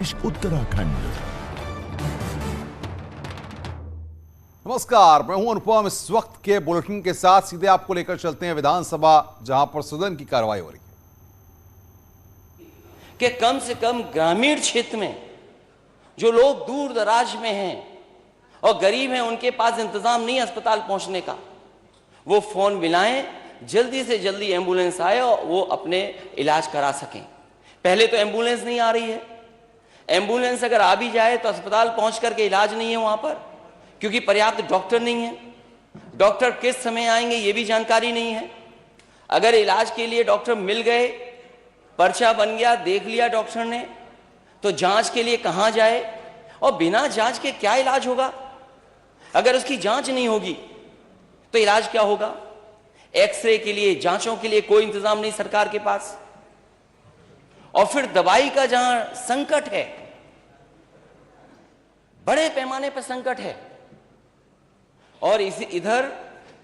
उत्तराखंड। नमस्कार, मैं हूं अनुपम। इस वक्त के बुलेटिन के साथ सीधे आपको लेकर चलते हैं विधानसभा, जहां पर सदन की कार्रवाई हो रही है कि कम से कम ग्रामीण क्षेत्र में जो लोग दूर दराज में हैं और गरीब हैं, उनके पास इंतजाम नहीं है अस्पताल पहुंचने का, वो फोन मिलाएं, जल्दी से जल्दी एम्बुलेंस आए और वो अपने इलाज करा सकें। पहले तो एम्बुलेंस नहीं आ रही है, एम्बुलेंस अगर आ भी जाए तो अस्पताल पहुंच करके इलाज नहीं है वहां पर, क्योंकि पर्याप्त डॉक्टर नहीं है। डॉक्टर किस समय आएंगे ये भी जानकारी नहीं है। अगर इलाज के लिए डॉक्टर मिल गए, पर्चा बन गया, देख लिया डॉक्टर ने, तो जांच के लिए कहां जाए, और बिना जांच के क्या इलाज होगा? अगर उसकी जांच नहीं होगी तो इलाज क्या होगा? एक्सरे के लिए, जांचों के लिए कोई इंतजाम नहीं सरकार के पास। और फिर दवाई का जहां संकट है, बड़े पैमाने पर संकट है। और इधर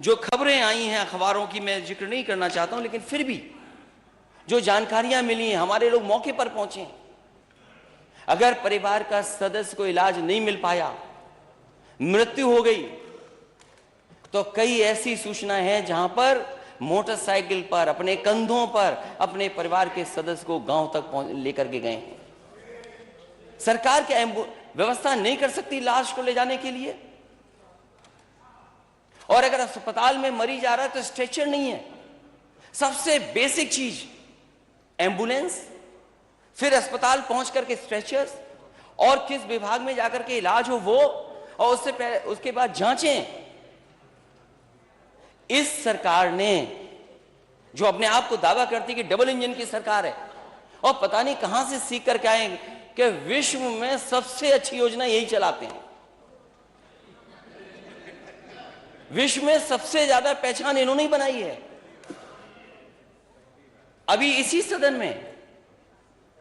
जो खबरें आई हैं अखबारों की, मैं जिक्र नहीं करना चाहता हूं, लेकिन फिर भी जो जानकारियां मिली हैं, हमारे लोग मौके पर पहुंचे हैं। अगर परिवार का सदस्य को इलाज नहीं मिल पाया, मृत्यु हो गई, तो कई ऐसी सूचनाएं हैं जहां पर मोटरसाइकिल पर, अपने कंधों पर अपने परिवार के सदस्य को गांव तक लेकर के गए हैं। सरकार क्या व्यवस्था नहीं कर सकती लाश को ले जाने के लिए? और अगर अस्पताल में मरीज आ रहा है तो स्ट्रेचर नहीं है, सबसे बेसिक चीज एम्बुलेंस, फिर अस्पताल पहुंच करके स्ट्रेचर्स, और किस विभाग में जाकर के इलाज हो वो, और उसके बाद जांचें। इस सरकार ने, जो अपने आप को दावा करती कि डबल इंजन की सरकार है, और पता नहीं कहां से सीख करके आए कि विश्व में सबसे अच्छी योजना यही चलाते हैं। विश्व में सबसे ज्यादा पहचान इन्होंने ही बनाई है। अभी इसी सदन में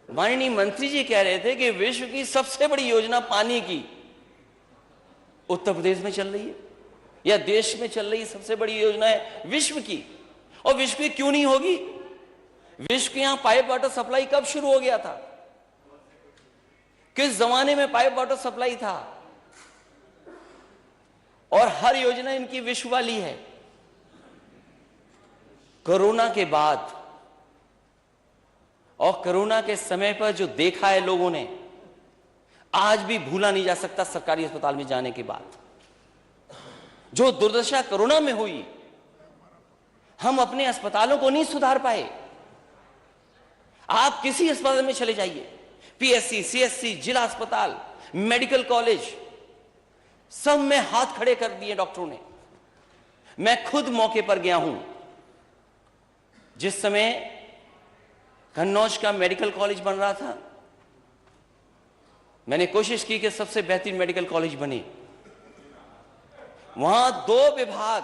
माननीय मंत्री जी कह रहे थे कि विश्व की सबसे बड़ी योजना पानी की उत्तर प्रदेश में चल रही है, या देश में चल रही सबसे बड़ी योजना है विश्व की। और विश्व की क्यों नहीं होगी? विश्व के यहां पाइप वाटर सप्लाई कब शुरू हो गया था? किस जमाने में पाइप वाटर सप्लाई था? और हर योजना इनकी विश्व वाली है। कोरोना के बाद और कोरोना के समय पर जो देखा है लोगों ने, आज भी भूला नहीं जा सकता। सरकारी अस्पताल में जाने के बाद जो दुर्दशा कोरोना में हुई, हम अपने अस्पतालों को नहीं सुधार पाए। आप किसी अस्पताल में चले जाइए, पीएससी, सीएससी, जिला अस्पताल, मेडिकल कॉलेज, सब में हाथ खड़े कर दिए डॉक्टरों ने। मैं खुद मौके पर गया हूं जिस समय कन्नौज का मेडिकल कॉलेज बन रहा था। मैंने कोशिश की कि सबसे बेहतरीन मेडिकल कॉलेज बने। वहां 2 विभाग,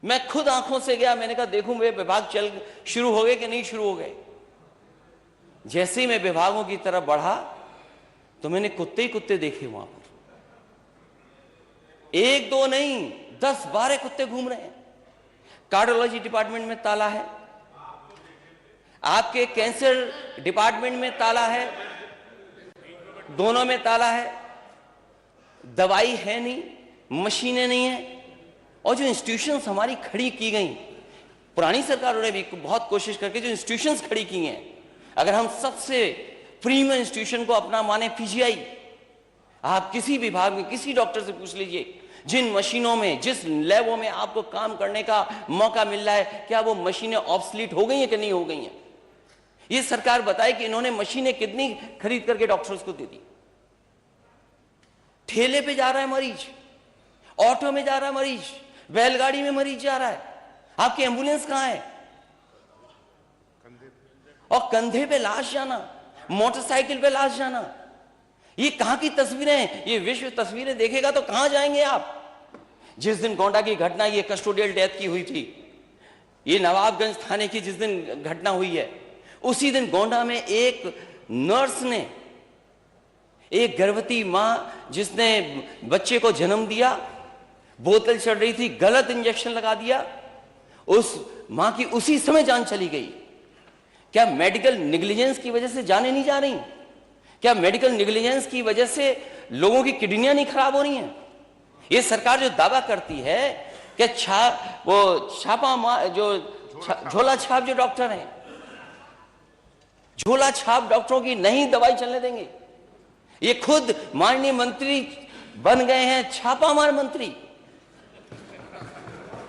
मैं खुद आंखों से गया, मैंने कहा देखूं वे विभाग शुरू हो गए कि नहीं शुरू हो गए। जैसे ही मैं विभागों की तरफ बढ़ा तो मैंने कुत्ते ही कुत्ते देखे वहां पर। 1-2 नहीं, 10-12 कुत्ते घूम रहे हैं। कार्डियोलॉजी डिपार्टमेंट में ताला है, आपके कैंसर डिपार्टमेंट में ताला है, दोनों में ताला है। दवाई है नहीं, मशीनें नहीं है। और जो इंस्टीट्यूशंस हमारी खड़ी की गई, पुरानी सरकारों ने भी बहुत कोशिश करके जो इंस्टीट्यूशंस खड़ी की हैं, अगर हम सबसे प्रीमियम इंस्टीट्यूशन को अपना माने पीजीआई, आप किसी विभाग में किसी डॉक्टर से पूछ लीजिए, जिन मशीनों में, जिस लैबों में आपको काम करने का मौका मिल रहा है, क्या वो मशीनें ऑब्सलीट हो गई हैं कि नहीं हो गई हैं? ये सरकार बताए कि इन्होंने मशीनें कितनी खरीद करके डॉक्टर्स को दे दी। ठेले पे जा रहा है मरीज, ऑटो में जा रहा है मरीज, बैलगाड़ी में मरीज जा रहा है, आपकी एम्बुलेंस कहां है? और कंधे पे लाश जाना, मोटरसाइकिल पे लाश जाना, ये कहां की तस्वीरें हैं? ये विश्व तस्वीरें देखेगा तो कहां जाएंगे आप? जिस दिन गोंडा की घटना, ये कस्टोडियल डेथ की हुई थी, ये नवाबगंज थाने की जिस दिन घटना हुई है, उसी दिन गोंडा में एक नर्स ने, एक गर्भवती मां जिसने बच्चे को जन्म दिया, बोतल चढ़ रही थी, गलत इंजेक्शन लगा दिया, उस मां की उसी समय जान चली गई। क्या मेडिकल नेग्लिजेंस की वजह से जाने नहीं जा रही? क्या मेडिकल नेग्लिजेंस की वजह से लोगों की किडनियां नहीं खराब हो रही हैं? ये सरकार जो दावा करती है कि झोला छाप जो डॉक्टर हैं, झोला छाप डॉक्टरों की नहीं दवाई चलने देंगे। ये खुद माननीय मंत्री बन गए हैं छापामार मंत्री।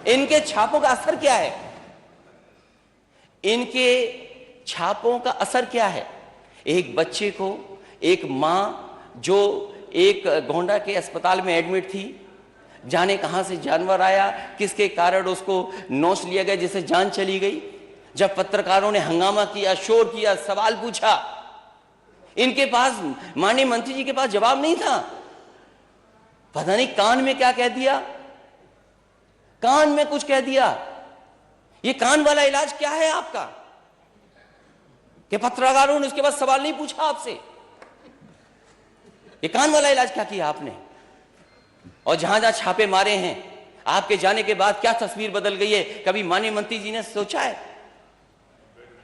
इनके छापों का असर क्या है? इनके छापों का असर क्या है? एक बच्चे को, एक मां जो एक गोंडा के अस्पताल में एडमिट थी, जाने कहां से जानवर आया, किसके कारण उसको नोच लिया गया, जिससे जान चली गई। जब पत्रकारों ने हंगामा किया, शोर किया, सवाल पूछा, इनके पास, माननीय मंत्री जी के पास जवाब नहीं था। पता नहीं कान में क्या कह दिया, कान में कुछ कह दिया। ये कान वाला इलाज क्या है आपका कि पत्रकारों ने उसके बाद सवाल नहीं पूछा आपसे? ये कान वाला इलाज क्या किया आपने? और जहां जहां छापे मारे हैं, आपके जाने के बाद क्या तस्वीर बदल गई है, कभी माननीय मंत्री जी ने सोचा है?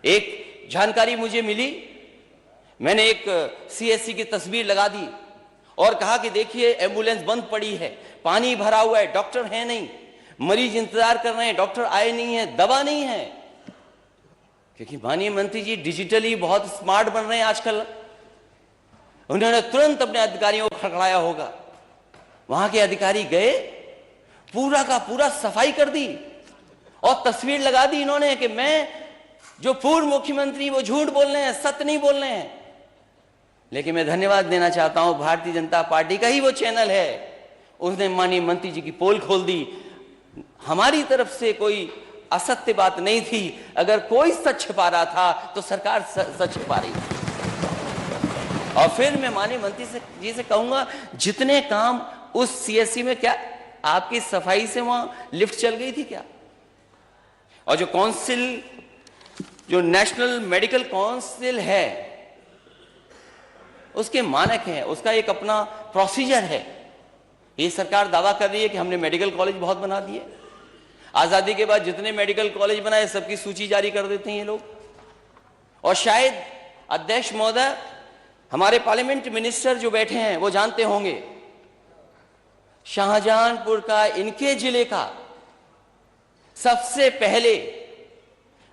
एक जानकारी मुझे मिली, मैंने एक सीएससी की तस्वीर लगा दी और कहा कि देखिए एम्बुलेंस बंद पड़ी है, पानी भरा हुआ है, डॉक्टर है नहीं, मरीज इंतजार कर रहे हैं, डॉक्टर आए नहीं है, दवा नहीं है। क्योंकि माननीय मंत्री जी डिजिटली बहुत स्मार्ट बन रहे हैं आजकल। उन्होंने तुरंत अपने अधिकारियों को खड़खड़ाया होगा। वहां के अधिकारी गए, पूरा का पूरा सफाई कर दी और तस्वीर लगा दी इन्होंने कि मैं, जो पूर्व मुख्यमंत्री, वो झूठ बोल रहे हैं, सत्य नहीं बोल रहे हैं। लेकिन मैं धन्यवाद देना चाहता हूं, भारतीय जनता पार्टी का ही वो चैनल है, उसने माननीय मंत्री जी की पोल खोल दी। हमारी तरफ से कोई असत्य बात नहीं थी। अगर कोई सच छिपा रहा था तो सरकार सच छिपा रही थी। और फिर मैं माननीय मंत्री जी से कहूंगा, जितने काम उस सीएससी में, क्या आपकी सफाई से वहां लिफ्ट चल गई थी क्या? और जो काउंसिल, जो नेशनल मेडिकल काउंसिल है, उसके मानक हैं, उसका एक अपना प्रोसीजर है। ये सरकार दावा कर रही है कि हमने मेडिकल कॉलेज बहुत बना दिए। आजादी के बाद जितने मेडिकल कॉलेज बनाए सबकी सूची जारी कर देते हैं ये लोग। और शायद अध्यक्ष महोदय, हमारे पार्लियामेंट मिनिस्टर जो बैठे हैं वो जानते होंगे, शाहजहांपुर का, इनके जिले का सबसे पहले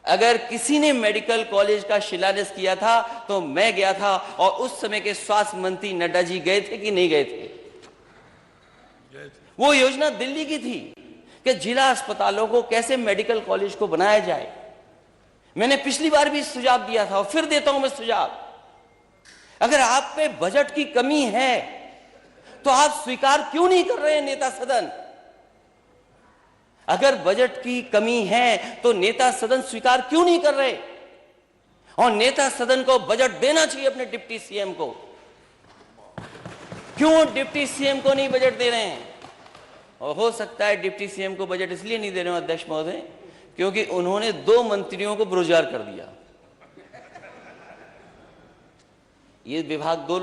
अगर किसी ने मेडिकल कॉलेज का शिलान्यास किया था तो मैं गया था। और उस समय के स्वास्थ्य मंत्री नड्डा जी गए थे कि नहीं गए थे? वो योजना दिल्ली की थी कि जिला अस्पतालों को कैसे मेडिकल कॉलेज को बनाया जाए। मैंने पिछली बार भी सुझाव दिया था और फिर देता हूं मैं सुझाव। अगर आप पे बजट की कमी है तो आप स्वीकार क्यों नहीं कर रहे हैं नेता सदन? अगर बजट की कमी है तो नेता सदन स्वीकार क्यों नहीं कर रहे? और नेता सदन को बजट देना चाहिए अपने डिप्टी सीएम को। क्यों डिप्टी सीएम को नहीं बजट दे रहे हैं? और हो सकता है डिप्टी सीएम को बजट इसलिए नहीं दे रहे हो अध्यक्ष महोदय, क्योंकि उन्होंने 2 मंत्रियों को बेरोजगार कर दिया। ये विभाग 2 लोग